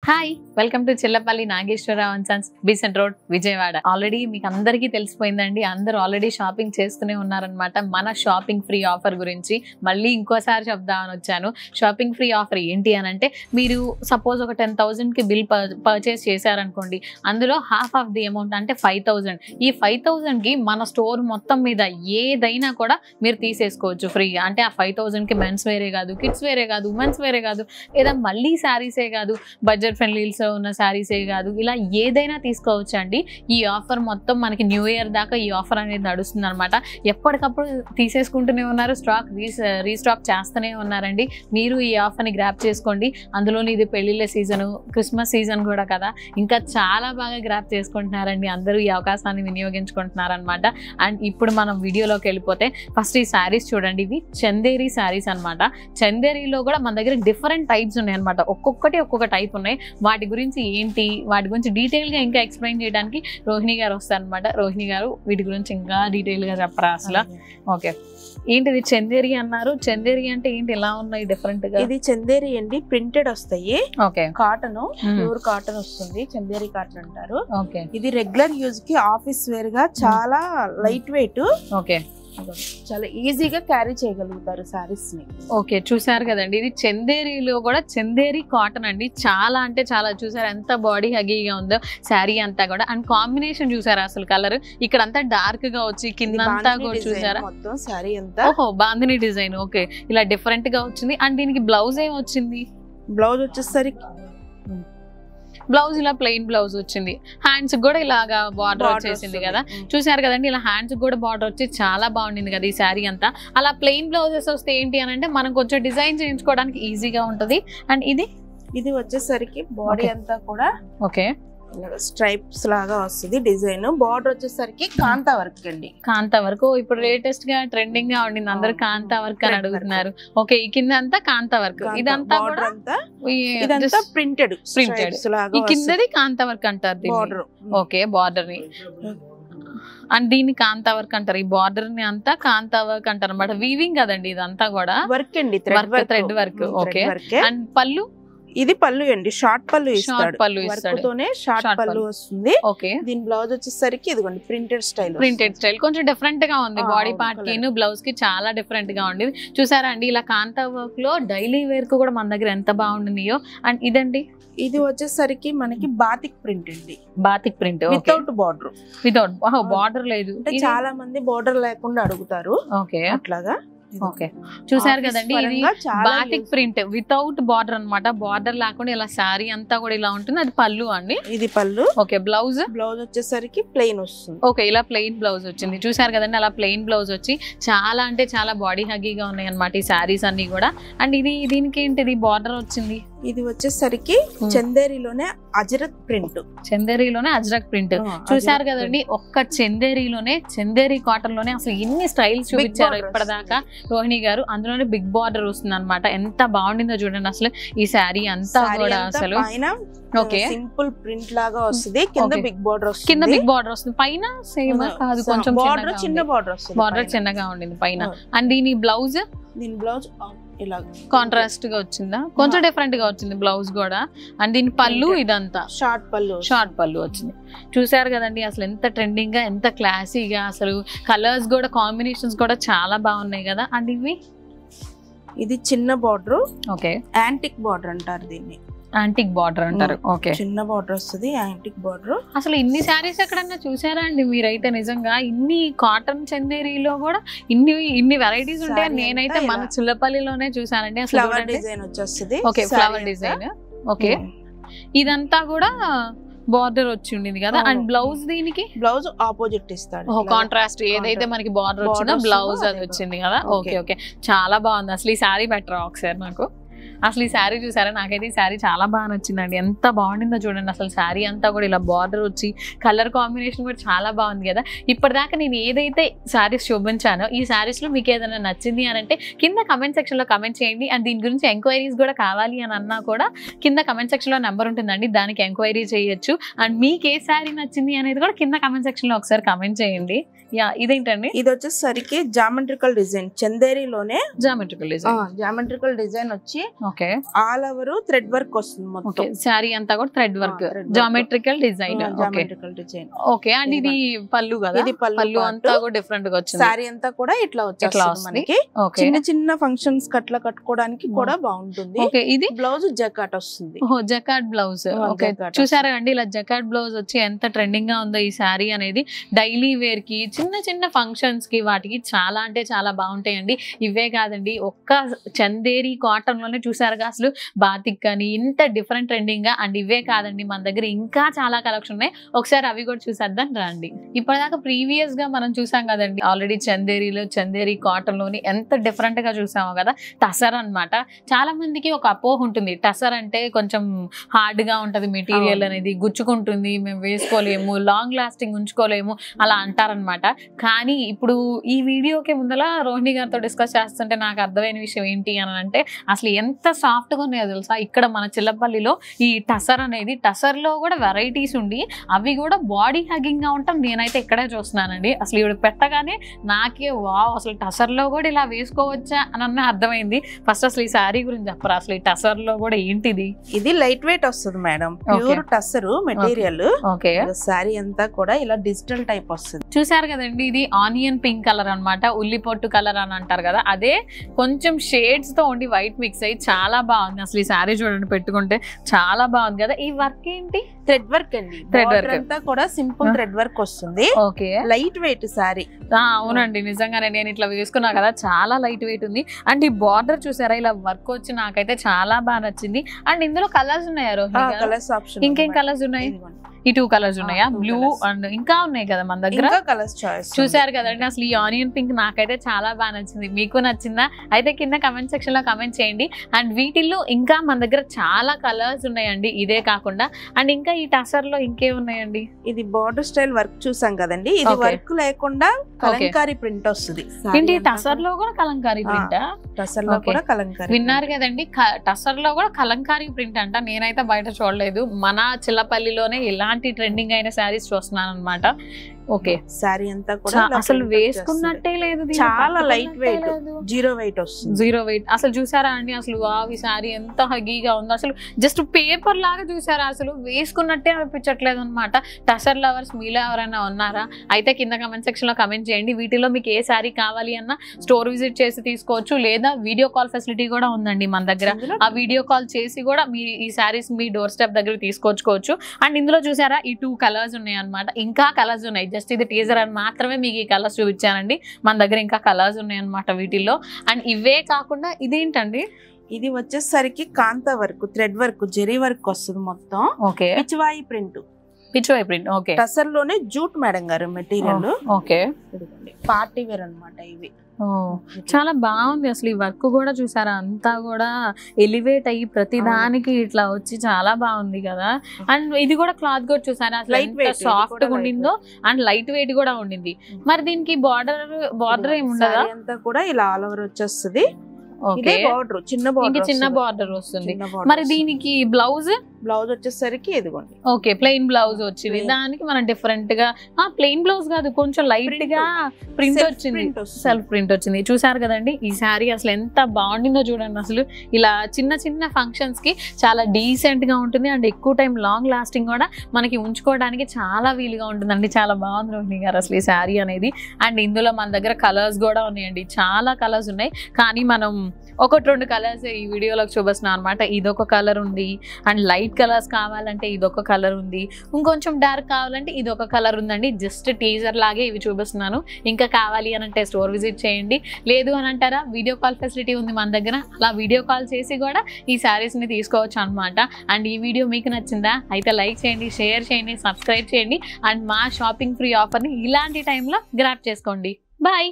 Hi welcome to Chillapalli Nageswara Rao and sons Besant road Vijayawada. Already మీకు అందరికీ తెలిసిపోయిందండి, అందరూ ఆల్రెడీ షాపింగ్ చేస్తూనే ఉన్నారనమాట. మన షాపింగ్ ఫ్రీ ఆఫర్ గురించి మళ్ళీ ఇంకోసారి చెప్దామని వచ్చాను. షాపింగ్ ఫ్రీ ఆఫర్ ఏంటి అని అంటే, మీరు సపోజ్ ఒక 10,000కి బిల్ పర్చేస్ చేశారనుకోండి, అందులో హాఫ్ ఆఫ్ ది అమౌంట్ అంటే 5,000, ఈ 5,000కి మన స్టోర్ మొత్తం మీద ఏదైనా కూడా మీరు తీసేసుకోవచ్చు ఫ్రీగా. అంటే ఆ 5,000కి మెన్స్ వేరే కాదు, కిడ్స్ వేరే కాదు, ఉమెన్స్ వేరే కాదు, లేదా మళ్ళీ శారీసే కాదు, బడ్జెట్ ఫ్రెండ్లీస్ ఉన్న శారీసే కాదు, ఇలా ఏదైనా తీసుకోవచ్చు అండి. ఈ ఆఫర్ మొత్తం మనకి న్యూ ఇయర్ దాకా ఈ ఆఫర్ అనేది నడుస్తుంది అనమాట. ఎప్పటికప్పుడు తీసేసుకుంటూనే ఉన్నారు, స్టాక్ రీస్టాక్ చేస్తూనే ఉన్నారండి. మీరు ఈ ఆఫర్ని గ్రాప్ చేసుకోండి. అందులోని ఇది పెళ్లిళ్ళ సీజను, క్రిస్మస్ సీజన్ కూడా కదా, ఇంకా చాలా బాగా గ్రాప్ చేసుకుంటున్నారండి. అందరూ ఈ అవకాశాన్ని వినియోగించుకుంటున్నారనమాట. అండ్ ఇప్పుడు మనం వీడియోలోకి వెళ్ళిపోతే ఫస్ట్ ఈ శారీస్ చూడండి. ఇవి చందేరి శారీస్ అనమాట. చందేరిలో కూడా మన దగ్గర డిఫరెంట్ టైప్స్ ఉన్నాయి అనమాట. ఒక్కొక్కటి ఒక్కొక్క టైప్ ఉన్నాయి. వాటి గురించి ఏంటి, వాటి గురించి డీటెయిల్గా ఇంకా ఎక్స్ప్లెయిన్ చేయడానికి రోహిణి గారు వస్తారనమాట. రోహిణి గారు వీటి గురించి ఇంకా డీటెయిల్గా చెప్పరా అసలు? ఓకే, ఏంటిది చందేరి అన్నారు? చందేరి అంటే ఏంటి, ఎలా ఉన్నాయి డిఫరెంట్ గా? ఇది చందేరి అండి, ప్రింటెడ్ వస్తాయి. ఓకే, కాటన్, ప్యూర్ కాటన్ వస్తుంది, చందేరి కాటన్ అంటారు. ఓకే, ఇది రెగ్యులర్ యూజ్ కి ఆఫీస్ వేర్ గా చాలా లైట్ వెయిట్, ఓకే, చాలా ఈజీగా క్యారీ చేయగలుగుతారు సారీస్ ని. ఓకే, చూసారు కదండి, ఇది చందేరిలో కూడా చందేరి కాటన్ అండి. చాలా అంటే చాలా, చూసారు ఎంత బాడీ హగీగా ఉందో శారీ అంతా కూడా. అండ్ కాంబినేషన్ చూసారా అసలు, కలర్ ఇక్కడ అంతా డార్క్ గా వచ్చి కింద అంతా కూడా చూసారా మొత్తం శారీ అంతా. ఓహో, బాందిని డిజైన్. ఓకే, ఇలా డిఫరెంట్ గా వచ్చింది. అండ్ దీనికి బ్లౌజ్ ఏం వచ్చింది? బ్లౌజ్ వచ్చేసరికి బ్లౌజ్ ఇలా ప్లెయిన్ బ్లౌజ్ వచ్చింది. హ్యాండ్స్ కూడా ఇలాగా బార్డర్ వచ్చేసింది కదా, చూసారు కదండి. ఇలా హ్యాండ్స్ కూడా బార్డర్ వచ్చి చాలా బాగుండింది కదా ఈ శారీ అంతా. అలా ప్లెయిన్ బ్లౌజెస్ వస్తే ఏంటి అని అంటే, మనం కొంచెం డిజైన్ చేయించుకోవడానికి ఈజీగా ఉంటది. అండ్ ఇది వచ్చేసరికి బాడీ అంతా కూడా ఓకే స్ట్రైప్స్ లాగా వస్తుంది డిజైన్. బార్డర్ వచ్చేసరికి కాంతా వర్క్ అండి. కాంతా వర్క్ ఇప్పుడు లేటెస్ట్ గా ట్రెండింగ్ గా ఉండింది, అందరు కాంతా వర్క్ అని అడుగుతున్నారు. ఓకే, ఈ కింద అంతా కాంతా వర్క్, ఇదంతా కూడా ప్రింటెడ్ ఈ కిందది కాంతా వర్క్ అంటారు బార్డర్. ఓకే, బార్డర్ ని అండ్ దీన్ని కాంతా వర్క్ అంటారు. ఈ బార్డర్ ని అంతా కాంతా వర్క్ అంటారు అనమాట. వీవింగ్ కదండి ఇదంతా కూడా, వర్క్ అండి, థ్రెడ్ వర్క్. ఓకే, అండ్ పళ్ళు, ఇది పళ్ళు అండి, షార్ట్ పళ్ళు ఇస్తాడు. షార్ట్ పళ్ళు వస్తుంది. ఓకే, దీని బ్లౌజ్ వచ్చేసరికి ఇదిగోండి ప్రింటెడ్ స్టైల్. కొంచెం డిఫరెంట్ గా ఉంది. బాడీ పార్ట్ కి బ్లౌజ్ కి చాలా డిఫరెంట్ గా ఉంది. చూసారా అండి, ఇలా కాంతా వర్క్ లో డైలీ వేర్ కు కూడా మన దగ్గర ఎంత బాగుండినాయో. అండ్ ఇదండి, ఇది వచ్చేసరికి మనకి బాతిక్ ప్రింట్ అండి. Batik print without border. Border లేదు, చాలా మంది బార్డర్ లేకుండా అడుగుతారు. ఓకే, అట్లాగా. ఓకే, చూసారు కదండి, ఇది బాతిక్ ప్రింట్ వితౌట్ బార్డర్ అన్నమాట. బార్డర్ లేకుండా ఇలా శారీ అంతా కూడా ఇలా ఉంటుంది. అది పళ్ళు అండి, ఇది పళ్ళు. ఓకే, బ్లౌజ్ వచ్చేసరికి ప్లెయిన్ వస్తుంది. ఓకే, ఇలా ప్లెయిన్ బ్లౌజ్ వచ్చింది. చూసారు కదండి, అలా ప్లెయిన్ బ్లౌజ్ వచ్చి చాలా అంటే చాలా బాడీ హగీగా ఉన్నాయి అనమాట ఈ శారీస్ అన్ని కూడా. అండ్ దీనికి ఏంటిది బార్డర్ వచ్చింది? ఇది వచ్చేసరికి చందేరిలోనే అజ్రక్ ప్రింట్. చందేరిలోనే అజ్రక్ ప్రింట్. చూసారు కదండి, ఒక్క చందేరిలోనే, చందేరి కాటన్ లోనే అసలు ఎన్ని స్టైల్స్ చూపించారు ఇప్పటిదాకా రోహిణి గారు. అందులోనే బిగ్ బార్డర్ వస్తుంది అనమాట. ఎంత బాగుండిందో చూడండి అసలు ఈ శారీ అంతా కూడా. అసలు ఓకే, సింపుల్ ప్రింట్ లాగా వస్తుంది, కింద బిగ్ బార్డర్ వస్తుంది. కింద బిగ్ బార్డర్ వస్తుంది, పైన సేమ్ కాదు, కొంచెం చిన్న బార్డర్ వస్తుంది. బార్డర్ చిన్నగా ఉండింది పైన. అండ్ దీని బ్లౌజ్ ఇలా కాంట్రాస్ట్ గా వచ్చిందా, కొంచెం డిఫరెంట్ గా వచ్చింది బ్లౌజ్ కూడా. అండ్ దీని పళ్ళు ఇదంతా షార్ట్ పళ్ళు వచ్చింది. చూసారు కదండి, అసలు ఎంత ట్రెండింగ్ గా, ఎంత క్లాసీగా, అసలు కలర్స్ కూడా కాంబినేషన్స్ కూడా చాలా బాగున్నాయి కదా. అండ్ ఇది చిన్న బార్డర్. ఓకే, యాంటిక్ బార్డర్ అంటారు దీన్ని, యాంటిక్ బార్డర్ అంటారు. ఓకే, చిన్న బార్డర్ వస్తుంది, యాంటిక్ బార్డర్. అసలు ఇన్ని శారీస్ ఎక్కడన్నా చూసారా అండి మీరైతే? నిజంగా ఇన్ని కాటన్ చందేరిలో కూడా ఇన్ని వెరైటీస్ ఉంటాయి. నేనైతే మన చిల్లపల్లిలోనే చూసానండి. అసలు ఫ్లవర్ డిజైన్ వచ్చేస్తుంది. Okay, flower design. ఓకే, ఇదంతా కూడా బార్డర్ వచ్చి ఉండింది కదా. అండ్ బ్లౌజ్, దీనికి బ్లౌజ్ ఆపోజిట్ ఇస్తాడు, కాంట్రాస్ట్ ఏదైతే మనకి బార్డర్ వచ్చిందో బ్లౌజ్ అది వచ్చింది కదా. ఓకే, ఓకే, చాలా బాగుంది అసలు ఈ శారీ. బెటర్ ఒకసారి నాకు అసలు ఈ శారీ చూసారా, నాకైతే ఈ శారీ చాలా బాగా నచ్చిందండి. ఎంత బాగుండిందో చూడండి అసలు. శారీ అంతా కూడా ఇలా బార్డర్ వచ్చి కలర్ కాంబినేషన్ కూడా చాలా బాగుంది కదా. ఇప్పటిదాకా నేను ఏదైతే శారీస్ చూపించానో, ఈ శారీస్లో మీకు ఏదైనా నచ్చింది అని అంటే కింద కమెంట్ సెక్షన్లో కమెంట్ చేయండి. అండ్ దీని గురించి ఎంక్వైరీస్ కూడా కావాలి అని అన్నా కూడా కింద కమెంట్ సెక్షన్లో నెంబర్ ఉంటుందండి, దానికి ఎంక్వైరీ చేయొచ్చు. అండ్ మీకు ఏ శారీ నచ్చింది అనేది కూడా కింద కమెంట్ సెక్షన్లో ఒకసారి కమెంట్ చేయండి. యా ఇదేంటండి? ఇది వచ్చేసరికి జామెట్రికల్ డిజైన్, చందేరిలోనే జామెట్రికల్ డిజైన్. జామెట్రికల్ డిజైన్ వచ్చి okay, all over thread work వస్తుంది మొత్తం. శారీ అంతా కూడా thread work, geometrical design. Geometrical design. Okay, and ఇది పళ్ళు కదా? ఇది పళ్ళు అంతా కూడా డిఫరెంట్ గా వచ్చింది. శారీ అంతా కూడా ఇట్లా వచ్చేస్తుంది మనకి. చిన్న చిన్న ఫంక్షన్స్ కట్లా కట్టుకోవడానికి కూడా బాగుంటుంది. ఓకే, ఇది బ్లౌజ్ జకాట్ వస్తుంది. జకాట్ బ్లౌజ్. ఓకే, చూసారా అండి ఇలా జకాట్ బ్లౌజ్ వచ్చి ఎంత ట్రెండింగ్ గా ఉందో ఈ శారీ అనేది. డైలీ వేర్ కి, చిన్న చిన్న ఫంక్షన్స్ కి, వాటికి చాలా అంటే చాలా బాగుంటాయండి. ఇవే కాదండి, ఒక్క చందేరి కాటన్ లోనే చూసారుగా అసలు బాతిక్ కానీ ఇంత డిఫరెంట్ ట్రెండింగ్ గా. అండ్ ఇవే కాదండి, మన దగ్గర ఇంకా చాలా కలెక్షన్ ఉన్నాయి. ఒకసారి అవి కూడా చూసేద్దాం రండి. ఇప్పటిదాకా ప్రీవియస్ గా మనం చూసాం కదండి, ఆల్రెడీ చందేరిలో, చందేరి కాటన్ లోని ఎంత డిఫరెంట్ గా చూసామో కదా. టసర్ అన్నమాట. చాలా మందికి ఒక అపోహ ఉంటుంది, టసర్ అంటే కొంచెం హార్డ్ గా ఉంటది మెటీరియల్ అనేది, గుచ్చుకుంటుంది, మేము వేసుకోలేము, లాంగ్ లాస్టింగ్ ఉంచుకోలేము అలా అంటారనమాట. కానీ ఇప్పుడు ఈ వీడియోకి ముందర రోహిణి గారితో డిస్కస్ చేస్తుంటే నాకు అర్థమైన విషయం ఏంటి అని అంటే, అసలు ఎంత సాఫ్ట్ గా ఉన్నాయో తెలుసా ఇక్కడ మన చిల్లపల్లిలో ఈ టసర్ అనేది. టసర్ లో కూడా వెరైటీస్ ఉండి అవి కూడా బాడీ హగ్గింగ్ గా ఉంటాం. నేనైతే ఇక్కడే చూస్తున్నానండి. అసలు ఇవి పెట్టగానే నాకే వావ్, అసలు టసర్ లో కూడా ఇలా వేసుకోవచ్చా అని అర్థమైంది. ఫస్ట్ అసలు ఈ శారీ గురించి చెప్పరా, అసలు ఈ టసర్ లో కూడా ఏంటిది? ఇది లైట్ వెయిట్ వస్తుంది madam, pure tussar material. Okay, sari అంతా కూడా ఇలా డిజిటల్ టైప్ వస్తుంది. చూసారు కదండి, ఇది ఆనియన్ పింక్ కలర్ అన్నమాట, ఉల్లి పొట్టు కలర్ అని అంటారు కదా, అదే కొంచెం షేడ్స్ తో ఉండి వైట్ మిక్స్ అయ్యి చాలా బాగుంది. అసలు ఈ శారీ చూడండి, పెట్టుకుంటే చాలా బాగుంది కదా. ఈ వర్క్ ఏంటి? థ్రెడ్ వర్క్ అండి. థ్రెడ్ వర్క్ అంతా కూడా సింపుల్ థ్రెడ్ వర్క్ వస్తుంది. Okay, light weight sari. అవునండి, నిజంగానే నేను ఇట్లా వేసుకున్నా కదా, చాలా లైట్ వెయిట్ ఉంది. అండ్ ఈ బార్డర్ చూసారా, ఇలా వర్క్ వచ్చి నాకైతే చాలా బాగా నచ్చింది. అండ్ ఇందులో కలర్స్ ఉన్నాయా రోహిణి? Colours option. ఇంకేం కలర్స్ ఉన్నాయి? ఈ 2 కలర్స్ ఉన్నాయా? బ్లూ అండ్ ఇంకా ఉన్నాయి కదా మన దగ్గర కలర్స్ చాయిస్. చూసారు కదండి, అసలు ఈ ఆనియన్ పింక్ నాకైతే చాలా బాగా నచ్చింది. మీకు నచ్చిందా? అయితే కింద కమెంట్ సెక్షన్ లో కమెంట్ చేయండి. అండ్ వీటిల్లో ఇంకా మన దగ్గర చాలా కలర్స్ ఉన్నాయండి, ఇదే కాకుండా. అండ్ ఇంకా ఈ టసర్ లో ఇంకే ఉన్నాయండి? ఇది బార్డర్ స్టైల్ వర్క్ చూసాం కదండి, ఇది వర్క్ లేకుండా కలంకారీ ప్రింట్ వస్తుంది. ఏంటి టసర్ లో కూడా కలంకారీ ప్రింట్? టసర్ లో కూడా కలంకారీ. విన్నారు కదండి, టసర్ లో కూడా కలంకారీ ప్రింట్ అంట. నేనైతే బయట చూడలేదు. మన చిల్లపల్లిలోనే ఇలాంటి ట్రెండింగ్ అయిన శారీస్ చూస్తున్నాను అనమాట. ఓకే, శారీ అంతా కూడా అసలు వేసుకున్నట్టే లేదు, చాలా లైట్ వెయిట్, జీరో వెయిట్ వస్తుంది. Zero wait. అసలు చూసారా అండి, అసలు ఈ శారీ ఎంత హగీగా ఉందో, అసలు జస్ట్ పేపర్ లాగా చూసారా, అసలు వేసుకున్నట్టే అనిపించట్లేదు అనమాట. టసర్ లవర్స్ మీలో ఎవరైనా ఉన్నారా? అయితే కింద కమెంట్ సెక్షన్ లో కమెంట్ చేయండి. వీటిలో మీకు ఏ శారీ కావాలి అన్నా స్టోర్ విజిట్ చేసి తీసుకోవచ్చు, లేదా వీడియో కాల్ ఫెసిలిటీ కూడా ఉందండి మన దగ్గర. ఆ వీడియో కాల్ చేసి కూడా మీ ఈ శారీస్ మీ డోర్ స్టెప్ దగ్గర తీసుకొచ్చుకోవచ్చు. అండ్ ఇందులో చూసారా ఈ 2 కలర్స్ ఉన్నాయి అనమాట. ఇంకా కలర్స్ ఉన్నాయి, జస్ట్ ఇది టీజర్ అని మాత్రమే మీకు ఈ కలర్స్ చూపించానండి. మన దగ్గర ఇంకా కలర్స్ ఉన్నాయి అనమాట వీటిల్లో. అండ్ ఇవే కాకుండా ఇదేంటండి? ఇది వచ్చేసరికి kantha work, thread work, zari work వస్తుంది మొత్తం. Okay, Pichwai print. Pichwai print. Okay, tussar లోనే జూట్ మేడం గారు మెటీరియల్. ఓకే, పార్టీ వేర్ అన్నమాట ఇవి. చాలా బాగుంది. అసలు ఈ వర్క్ కూడా చూసారా, అంతా కూడా ఎలివేట్ అయ్యి ప్రతి దానికి ఇట్లా వచ్చి చాలా బాగుంది కదా. అండ్ ఇది కూడా క్లాత్ కూడా చూసారా, అసలు సాఫ్ట్ గా ఉండిందో అండ్ లైట్ వెయిట్ కూడా ఉండింది. మరి దీనికి బార్డర్ ఏమి ఉండదా? అంతా కూడా ఇలా ఆల్ ఓవర్ వచ్చేస్తుంది. బార్డర్ చిన్న బార్డర్ వస్తుంది. మరి దీనికి బ్లౌజ్ వచ్చేసరికి ఇదిగోండి. ఓకే, ప్లెయిన్ బ్లౌజ్ వచ్చింది. దానికి మనం డిఫరెంట్ గా ప్లెయిన్ బ్లౌజ్ కాదు, కొంచెం లైట్ గా ప్రింట్ వచ్చింది, సెల్ఫ్ ప్రింట్ వచ్చింది. చూసారు కదండి, ఈ శారీ అసలు ఎంత బాగుండిందో చూడండి. అసలు ఇలా చిన్న చిన్న ఫంక్షన్స్ కి చాలా డీసెంట్ గా ఉంటుంది. అండ్ ఎక్కువ టైం లాంగ్ లాస్టింగ్ కూడా మనకి ఉంచుకోవడానికి చాలా వీలుగా ఉంటుందండి. చాలా బాగుంది రోహిణి గారు అసలు ఈ శారీ అనేది. అండ్ ఇందులో మన దగ్గర కలర్స్ కూడా ఉన్నాయండి, చాలా కలర్స్ ఉన్నాయి. కానీ మనం 1-2 కలర్స్ ఈ వీడియోలోకి చూపిస్తున్నాం అనమాట. ఇదొక కలర్ ఉంది, అండ్ లైట్ కలర్స్ కావాలంటే ఇదొక కలర్ ఉంది, ఇంకొంచెం డార్క్ కావాలంటే ఇదొక కలర్ ఉందండి. జస్ట్ టీజర్ లాగే ఇవి చూపిస్తున్నాను. ఇంకా కావాలి అని అంటే స్టోర్ విజిట్ చేయండి. లేదు అని అంటారా, వీడియో కాల్ ఫెసిలిటీ ఉంది మన దగ్గర. అలా వీడియో కాల్ చేసి కూడా ఈ శారీస్ని తీసుకోవచ్చు అనమాట. అండ్ ఈ వీడియో మీకు నచ్చిందా? అయితే లైక్ చేయండి, షేర్ చేయండి, సబ్స్క్రైబ్ చేయండి. అండ్ మా షాపింగ్ ఫ్రీ ఆఫర్ని ఇలాంటి టైంలో గ్రాప్ చేసుకోండి. బాయ్.